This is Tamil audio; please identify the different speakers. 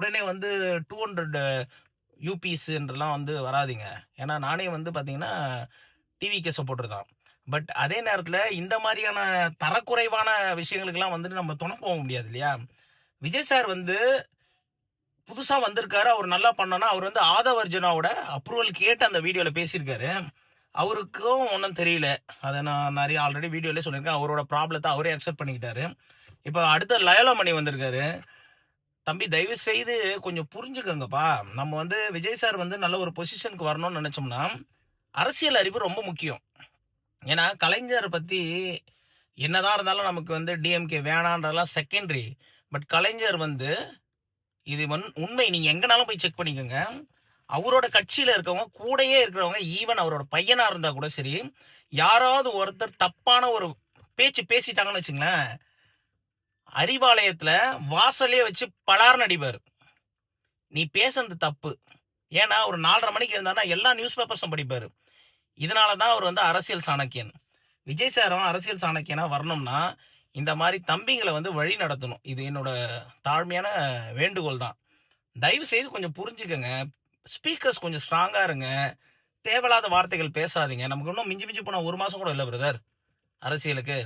Speaker 1: உடனே வந்து 200 யூபிஸ்ன்றலாம் வந்து வராதுங்க. ஏன்னா நானே வந்து பார்த்தீங்கன்னா, டிவிகே சப்போர்ட்டர் தான். பட் அதே நேரத்தில இந்த மாரியான தரக்குறைவான விஷயங்களுக்கெல்லாம் வந்துட்டு நம்ம துணை போக முடியாது இல்லையா? விஜய் சார் வந்து புதுசா வந்திருக்காரு. அவரு நல்லா பண்ணோம்னா, அவரு வந்து ஆதவ் அர்ஜுனாவோட அப்ரூவல் கேட்டு அந்த வீடியோல பேசியிருக்காரு. அவருக்கும் ஒண்ணும் தெரியல. அத நான் நெறைய ஆல்ரெடி வீடியோலயே சொல்லியிருக்கேன். அவரோட ப்ராப்ளத்த அவரே அக்செப்ட் பண்ணிக்கிட்டாரு. இப்ப அடுத்து லயோலா மணி வந்திருக்காரு. தம்பி தயவு செய்து கொஞ்சம் புரிஞ்சுக்கங்கப்பா. நம்ம வந்து விஜய் சார் வந்து நல்ல ஒரு பொசிஷனுக்கு வரணும்னு நெனச்சோம்னா, அரசியல் அறிவு ரொம்ப முக்கியம். ஏன்னா, கலைஞர பத்தி என்னதான் இருந்தாலும் நமக்கு வந்து டிஎம்கே வேணான்றதெல்லாம் செகண்டரி. பட் கலைஞர் வந்து இது உண்மை. நீங்க எங்கனாலும் போய் செக் பண்ணிக்கங்க. அவரோட கட்சியில இருக்கவங்க, கூடயே இருக்கிறவங்க, ஈவன் அவரோட பையனா இருந்தா கூட சரி, யாராவது ஒருத்தர் தப்பான ஒரு பேச்சு பேசிட்டாங்கன்னு வச்சுங்களேன், அறிவாலயத்துல வாசல்லயே வச்சு பலார்ன்னு அடிப்பாரு. "நீ பேசுனது தப்பு." ஏன்னா, ஒரு 4:30 மணிக்கு எழுந்தாருன்னா, எல்லா நியூஸ் பேப்பர்ஸும் படிப்பாரு. இதனால தான் அவர் வந்து அரசியல் சாணக்கியன். விஜய் சாரும் அரசியல் சாணக்கியனா வரணும்னா, இந்த மாரி தம்பிங்கள வந்து வழி நடத்தணும். இது என்னோட தாழ்மையான வேண்டுகோள் தான். தயவு செய்து கொஞ்சம் புரிஞ்சுக்கங்க. ஸ்பீக்கர்ஸ் கொஞ்சம் ஸ்ட்ராங்கா இருங்க. தேவையில்லாத வார்த்தைகள் பேசாதீங்க. நமக்கு இன்னும் மிஞ்சி மிஞ்சி போனா 1 மாசம் கூட இல்ல பிரதர் அரசியலுக்கு.